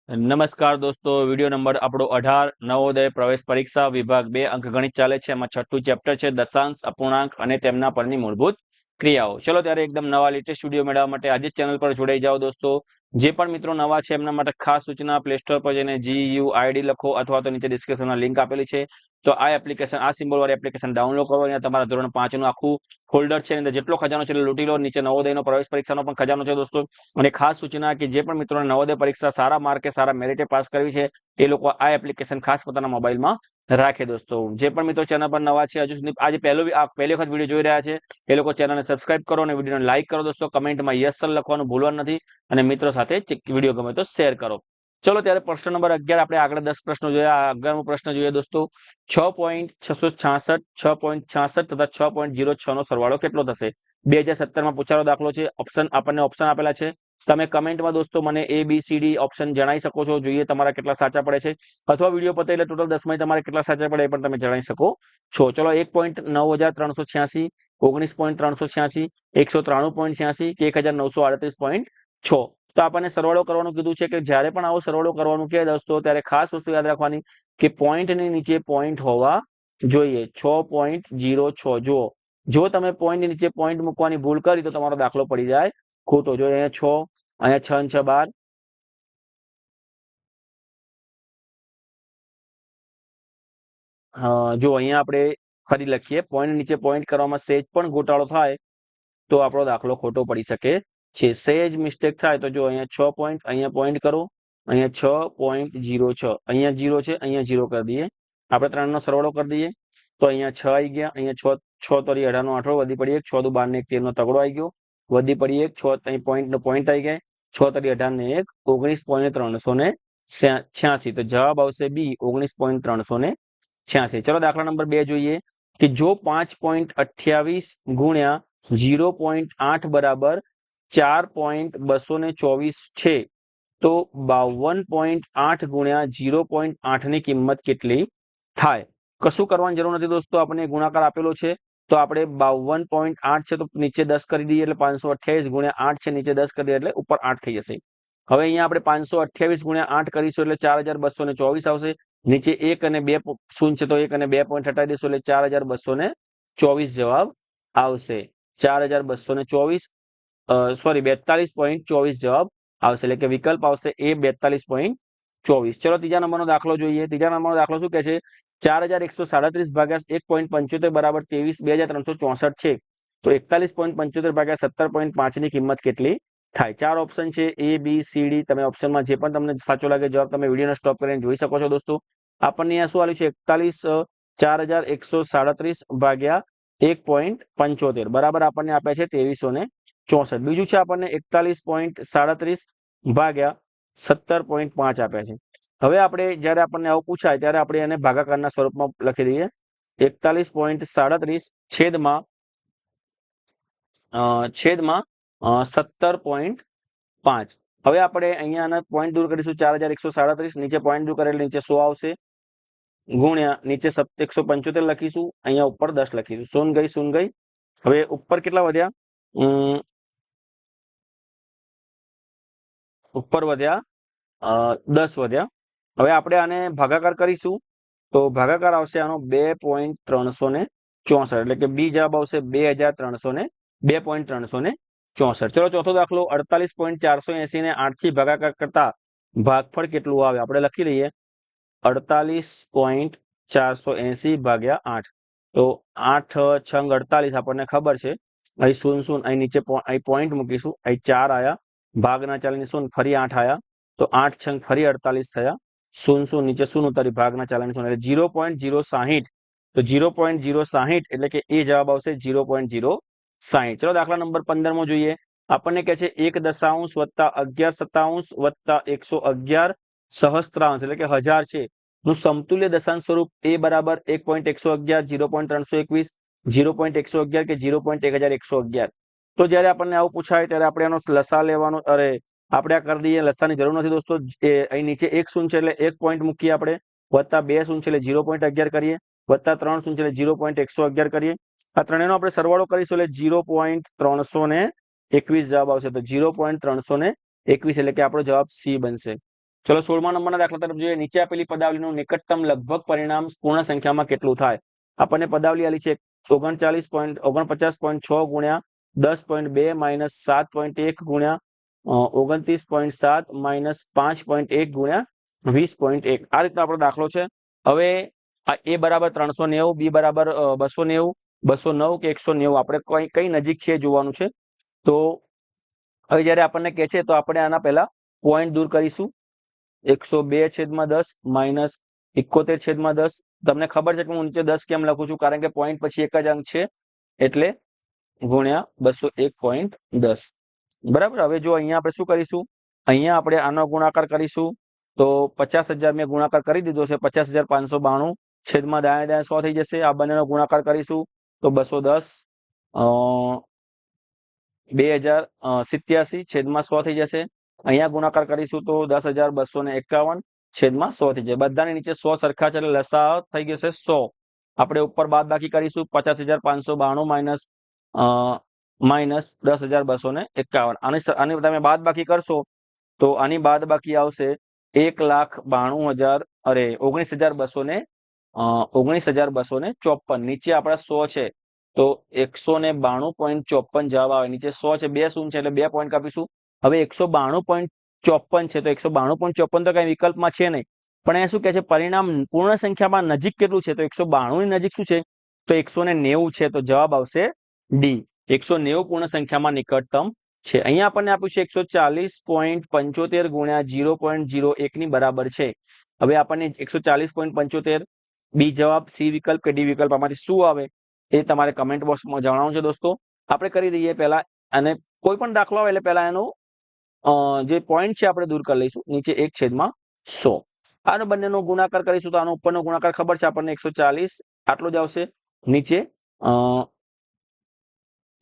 નમસ્કાર દોસ્તો, video number આપણો 18 નવોદય પ્રવેશ પરીક્ષા વિભાગ 2 અંકગણિત ચાલે છે. એમાં છઠ્ઠું ચેપ્ટર છે દશાંશ, અપૂર્ણાંક અને તેમના પરની મૂળભૂત ક્રિયાઓ. ચલો ત્યારે એકદમ નવા લેટેસ્ટ વિડીયો મેળવવા માટે આજે જ ચેનલ પર જોડાઈ જાઓ દોસ્તો. જે પણ મિત્રો નવા છે એમના માટે ખાસ સૂચના, પ્લે સ્ટોર પર જઈને GUID લખો અથવા તો નીચે ડિસ્ક્રિપ્શનમાં લિંક આપેલી છે. તો આ એપ્લિકેશન, આ સિમ્બોલ વાળી એપ્લિકેશન ડાઉનલોડ કરો. અહીંયા તમારા ધોરણ 5 નું આખું ફોલ્ડર છે, અંદર જેટલો ખજાનો છે લૂંટી લો. નીચે નવોદયનો પ્રવેશ પરીક્ષાનો પણ ખજાનો છે દોસ્તો. અને ખાસ સૂચના કે જે પણ મિત્રોને નવોદય પરીક્ષા સારા માર્કે સારા મેરિટે પાસ કરવી છે એ લોકો આ એપ્લિકેશન ખાસ પોતાના મોબાઈલમાં રાખે દોસ્તો. જે પણ મિત્રો ચેનલ પર નવા છે, હજુ સુધી આજે પહેલી વખત વિડીયો જોઈ રહ્યા છે એ લોકો ચેનલને સબસ્ક્રાઇબ કરો અને વિડીયોને લાઈક કરો દોસ્તો. કમેન્ટમાં યસ સર લખવાનું ભૂલવાનું નથી અને મિત્રો સાથે વિડીયો ગમે તો શેર કરો. ચલો ત્યારે પ્રશ્ન નંબર 11 આપણે આગળ 10 પ્રશ્નો જોયા. 11મો પ્રશ્ન જોઈએ દોસ્તો. 6.666, 6.66 તથા 6.06 નો સરવાળો કેટલો થશે? 2017 માં પૂછાયેલો દાખલો છે. આપણને ઓપ્શન આપેલા છે. તમે કમેન્ટમાં દોસ્તો મને ABCD ઓપ્શન જણાવી શકો છો. જોઈએ તમારા કેટલા સાચા પડે છે, અથવા વિડીયો પતે એટલે ટોટલ 10 માં તમારે કેટલા સાચા પડે એ પણ તમે જણાવી શકો છો. ચલો 1.9386, 19.386, 193.86 કે 1938.6. તો આપણને સરવાળો કરવાનું કીધું છે કે જ્યારે પણ આવો સરવાળો કરવાનું કહે દોસ્તો ત્યારે ખાસ વસ્તુ યાદ રાખવાની કે પોઈન્ટની નીચે પોઈન્ટ હોવા જોઈએ. 6.06 જુઓ, જો તમે પોઈન્ટની નીચે પોઈન્ટ મૂકવાની ભૂલ કરી તો તમારો દાખલો પડી જાય ખોટો. જો અહીંયા 6, અહીંયા 6 ને 6 12. જો અહીંયા આપણે ફરી લખીએ, પોઈન્ટ નીચે પોઈન્ટ કરવામાં સહેજ પણ ગોટાળો થાય તો આપણો દાખલો ખોટો પડી શકે છે. સહેજ મિસ્ટેક થાય તો જો અહીંયા 6 પોઈન્ટ, અહીંયા પોઈન્ટ કરો, અહીંયા 6.06, અહીંયા 0 છે, અહીંયા 0 કરી દઈએ. આપણે 3 નો સરવાળો કરી દઈએ તો અહીંયા 6 આવી ગયા. અહીંયા 6 તરી 18 નો 18, વધી પડી 1, 6 દુ 12 ને 1 13 નો તગડો આવી ગયો, વધી પડી 1, 6 અહીં પોઈન્ટ નો પોઈન્ટ આવી ગયા, 6 તરી 18 ને 1 19.386. તો જવાબ આવશે બી 19.386. ચલો દાખલા નંબર 2 જોઈએ કે જો 5.28 ગુણ્યા 0.8 બરાબર 4.224 છે તો 52.8 ગુણ્યા 0.8 ની કિંમત કેટલી થાય? કશું કરવાની જરૂર નથી દોસ્તો. આપણને ગુણાકાર આપેલો છે તો આપણે 52.8 છે તો નીચે 10 કરી દઈએ એટલે 528 ગુણ્યા 8 છે, નીચે 10 કરી દઈએ એટલે ઉપર 8 થઈ જશે. હવે અહીંયા આપણે 528 ગુણ્યા 8 કરીશું એટલે 4224 આવશે. નીચે 1 અને 2 શૂન્ય છે તો 1 અને 2 પોઈન્ટ હટાવી દઈશું એટલે 4224 જવાબ આવશે. 4224 42.24 જવાબ આવશે, એટલે કે વિકલ્પ આવશે એ 42.24. ચલો ત્રીજા નંબરનો દાખલો જોઈએ. ત્રીજા નંબરનો દાખલો શું કહે છે? 4137 ભાગ્યા 1.75 બરાબર 23,364 છે તો 41.75 ભાગ્યા 17.5 ની કિંમત કેટલી થાય? 4 ઓપ્શન છે, ABCD. તમે ઓપ્શનમાં જે પણ તમને સાચો લાગે જવાબ તમે વિડીયોને સ્ટોપ કરીને જોઈ શકો છો દોસ્તો. આપણને અહીંયા શું આવ્યું છે? 4137 ભાગ્યા 1.75 બરાબર આપણને આપ્યા છે 2364. બીજું છે આપણને 41.37 ભાગ્યા 17.5 આપ્યા છે. હવે આપણે જ્યારે આપણને આવું પૂછાય ત્યારે આપણે એને ભાગાકારના સ્વરૂપમાં લખી દઈએ. 41.37 છેદમાં 17.5. હવે આપણે અહીંયા પોઈન્ટ દૂર કરીશું. 4137 નીચે પોઈન્ટ દૂર કરેલ નીચે 100 આવશે, ગુણ્યા નીચે 175 લખીશું, અહીંયા ઉપર 10 લખીશું. શૂન ગઈ. હવે ઉપર કેટલા વધ્યા? ઉપર વધ્યા 10 વધ્યા. હવે આપણે આને ભાગાકાર કરીશું તો ભાગાકાર આવશે આનો 2.364, એટલે કે બી જવાબ આવશે 2.364. ચલો ચોથો દાખલો. 48.480 ને 8 થી ભાગાકાર કરતા ભાગફળ કેટલું આવે? આપણે લખી લઈએ 48.480 ભાગ્યા 8. તો 8 છંગ 48 આપણને ખબર છે. અહીં શૂન્ય અહીં નીચે અહીં પોઈન્ટ મૂકીશું. અહીં 4 આયા, ભાગના ચાલીને શૂન્ય, ફરી 8 આયા તો 8 છંગ ફરી 48 થયા. શૂન્ય નીચે શૂન્ય ઉતારી, ભાગના ચાલીને શૂન્ય એટલે 0.060. તો 0.060 એટલે કે એ જવાબ આવશે 0.060. ચલો દાખલા નંબર 15 જોઈએ. આપણને કહે છે 1 દશાંશ વત્તા 11 સત્તાંશ વત્તા 111 સહસ્ત્રાંશ એટલે કે 1000 છે નું સમતુલ્ય દશાંશ સ્વરૂપ એ બરાબર 1.111, 0.321, 0.111 કે 0.1111. તો જ્યારે આપણને આવું પૂછાય ત્યારે આપણે એનો લસા લેવાનો, આપણે આ કરી દઈએ. લસાની જરૂર નથી દોસ્તો. અહીં નીચે 1 શૂન્ય છે એટલે 1 પોઈન્ટ મૂકીએ આપણે, વત્તા 2 શૂન્ય છે એટલે 0.11 કરીએ, વત્તા 3 શૂન્ય છે એટલે 0.111 કરીએ. આ ત્રણેયનો આપણે સરવાળો કરીશું એટલે 0.321 જવાબ આવશે. તો 0.321 એટલે કે આપણો જવાબ સી બનશે. ચલો 16મા નંબરના દાખલા તરફ જોઈએ. નીચે આપેલી પદાવલીનું નિકટતમ લગભગ પરિણામ પૂર્ણ સંખ્યામાં કેટલું થાય? આપણને પદાવલી આલી છે 49.49.6 ગુણ્યા 10.2 માઇનસ 7.1 ગુણ્યા 29.7 માઇનસ 5.1 ગુણ્યા 20.1. આ રીતનો આપણો દાખલો છે. હવે એ બરાબર 390, બી બરાબર 290, 209 કે 190 આપણે કઈ નજીક છે જોવાનું છે. તો હવે જયારે આપણને કહે છે તો આપણે આના પહેલા પોઈન્ટ દૂર કરીશું. 102/10 માઇનસ 71/10. તમને ખબર છે કે હું નીચે 10 કેમ લખું છું? કારણ કે પોઈન્ટ પછી એક જ અંક છે એટલે ગુણ્યા 201.10. બરાબર. હવે જો અહીંયા આપણે શું કરીશું? અહીંયા આપણે આનો ગુણાકાર કરીશું તો 50,000 મેં ગુણાકાર કરી દીધો છે. 50,592 છેદમાં દાયા દાયા 100 થઈ જશે. આ બંનેનો ગુણાકાર કરીશું તો 210 2087 છેદમાં 100 થઈ જશે. અહીંયા ગુણાકાર કરીશું તો 10,251 છેદમાં 100 થઈ જાય. બધાની નીચે 100 સરખા છે એટલે લસા થઈ ગયો છે 100. આપણે ઉપર બાદ બાકી કરીશું 50,592 માઇનસ 10,251. આની તમે બાદ બાકી કરશો તો આની બાદ બાકી આવશે 19,254. નીચે આપણા 100 છે તો 192.54 જવાબ આવે. નીચે 100 છે, 2 શૂન્ય છે એટલે 2 પોઈન્ટ કાપીશું. હવે 192.54 છે તો 192.54 તો કઈ વિકલ્પમાં છે નહીં, પણ એ શું કહે છે? પરિણામ પૂર્ણ સંખ્યામાં નજીક કેટલું છે? તો 192 ની નજીક શું છે? તો 190 છે. તો જવાબ આવશે ડી. 190 પૂર્ણ સંખ્યામાં નિકટતમ છે. અહીંયા આપણને આપ્યું છે 140.75 ગુણ્યા 0.01 ની બરાબર છે. હવે આપણને 140.75 બી જવાબ, સી વિકલ્પ કે ડી વિકલ્પ આમાંથી શું આવે એ તમારે કમેન્ટ બોક્સમાં જણાવવાનું છે દોસ્તો. આપણે કરી દઈએ પહેલા, અને કોઈ પણ દાખલો આવે એટલે પહેલા એનું જે પોઈન્ટ છે આપણે દૂર કરી લઈશું. નીચે 1/100. આનો બંનેનો ગુણાકાર કરીશું તો આનો ઉપરનો ગુણાકાર ખબર છે આપણને 140 આટલો જ આવશે. નીચે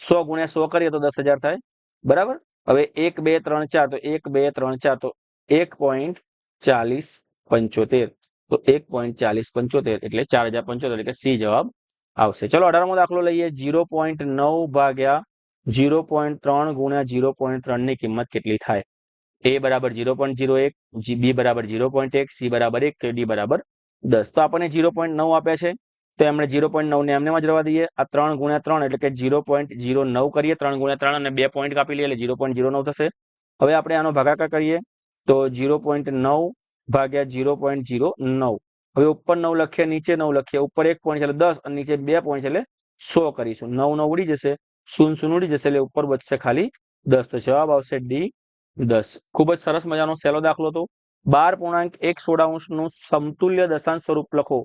100 ગુણ્યા 100 કરીએ તો 10,000 થાય. બરાબર. હવે 1 2 3 4 તો 1 2 3 4 તો 1.4075 તો 1.4075 એટલે 4,075 એટલે કે સી જવાબ આવશે. ચલો 18મો દાખલો લઈએ. 0.9 ભાગ્યા 0.3 ગુણ્યા 0.3 ની કિંમત કેટલી થાય? એ બરાબર 0.01, બી બરાબર 0.1, સી બરાબર 1 કે ડી બરાબર 10. તો આપણને 0.9 આપ્યા છે તો એમણે 0.9 ને એમને જ રહેવા દઈએ. આ 3 ગુણ્યા 3 એટલે કે 0.09 કરીએ. 3 ગુણ્યા 3 અને 2 પોઈન્ટ કાપી લઈએ એટલે 0.09 થશે. હવે આપણે આનો ભાગાકાર કરીએ તો 0.9 ભાગ્યા 0.09. હવે ઉપર 9 લખીએ, નીચે 9 લખીએ. ઉપર 1 પોઈન્ટ એટલે 10 અને નીચે 2 પોઈન્ટ એટલે 100 કરીશું. 9 ઉડી જશે, 0 ઉડી જશે એટલે ઉપર બચશે ખાલી 10. તો જવાબ આવશે ડી 10. ખૂબ જ સરસ મજાનો સહેલો દાખલો હતો. 12.1 નું સમતુલ્ય દશાંશ સ્વરૂપ લખો.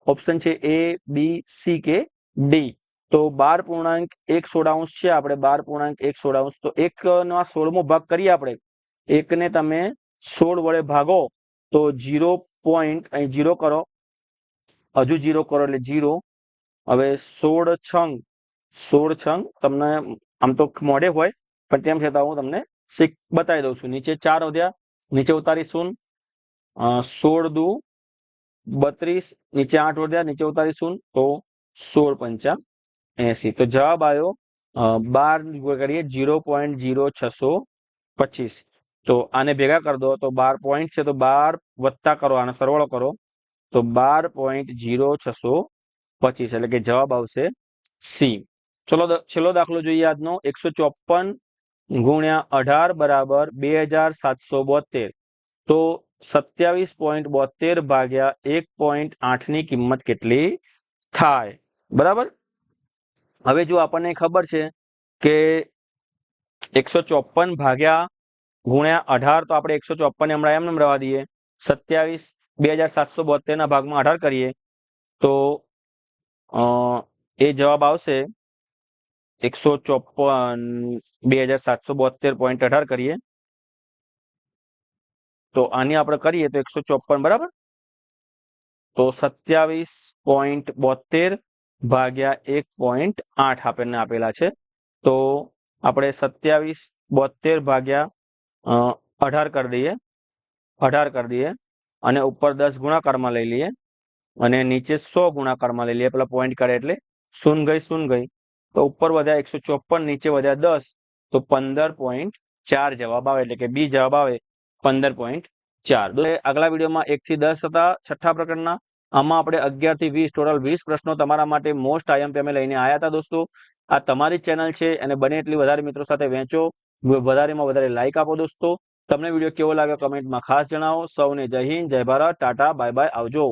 ઓપ્શન છે એ, બી, સી કે ડી. તો 12.1 છે આપણે 12.1 તો 1 નો 16મો ભાગ કરીએ આપણે. 1 ને તમે 16 વડે ભાગો તો 0 પોઈન્ટ અહીં 0 કરો, હજુ 0 કરો એટલે 0. હવે 16 છંગ તમને આમ તો મોઢે હોય પણ તેમ છતાં હું તમને બતાવી દઉં છું. નીચે 4 વધ્યા, નીચે ઉતારી 0. 16 દુ 32, નીચે 8 વધ્યા, નીચે ઉતારી 0 તો 16×5 = 80. તો જવાબ આવ્યો 12 કરીએ 0.0625. તો આને ભેગા કરી દો તો 12 પોઈન્ટ છે તો 12 વત્તા કરો, આનો સરવાળો કરો તો 12.0625 એટલે કે જવાબ આવશે સી. ચલો છેલ્લો દાખલો જોઈએ આજનો. 154 ગુણ્યા 18 બરાબર 2,772. તો 27.72 ભાગ્યા 1.8 ની કિંમત કેટલી થાય? બરાબર. હવે જો આપણને ખબર છે કે 154 ભાગ્યા ગુણ્યા 18 તો આપણે 154 હમણાં એમને રહેવા દઈએ. 27 ના ભાગમાં 18 કરીએ તો એ જવાબ આવશે 154 2,772.18 કરીએ તો આની આપણે કરીએ તો 154 બરાબર. તો 27.72 ભાગ્યા 1.8 આપણને આપેલા છે. તો આપણે 27.72 ભાગ્યા 18 કરી દઈએ, 18 કરી દઈએ અને ઉપર 10 ગુણાકારમાં લઈ લઈએ અને નીચે 100 ગુણાકારમાં લઈ લઈએ. પેલા પોઈન્ટ કરે એટલે 0 ગઈ તો ઉપર વધ્યા 154, નીચે વધ્યા 10 તો 15.4 જવાબ આવે એટલે કે બી જવાબ આવે 15.4. 4 આગલા વિડીયોમાં 1 થી 10 હતા છઠ્ઠા પ્રકરણના. આમાં આપણે 11 થી 20 ટોટલ 20 પ્રશ્નો તમારા માટે મોસ્ટ IMP અમે લઈને આવ્યા હતા દોસ્તો. આ તમારી ચેનલ છે અને બને એટલી વધારે મિત્રો સાથે વહેંચો, વધારેમાં વધારે લાઈક આપો દોસ્તો. તમને વિડીયો કેવો લાગ્યો કમેન્ટમાં ખાસ જણાવો. સૌને જય હિન્દ, જય ભારત, ટાટા, બાય બાય, આવજો.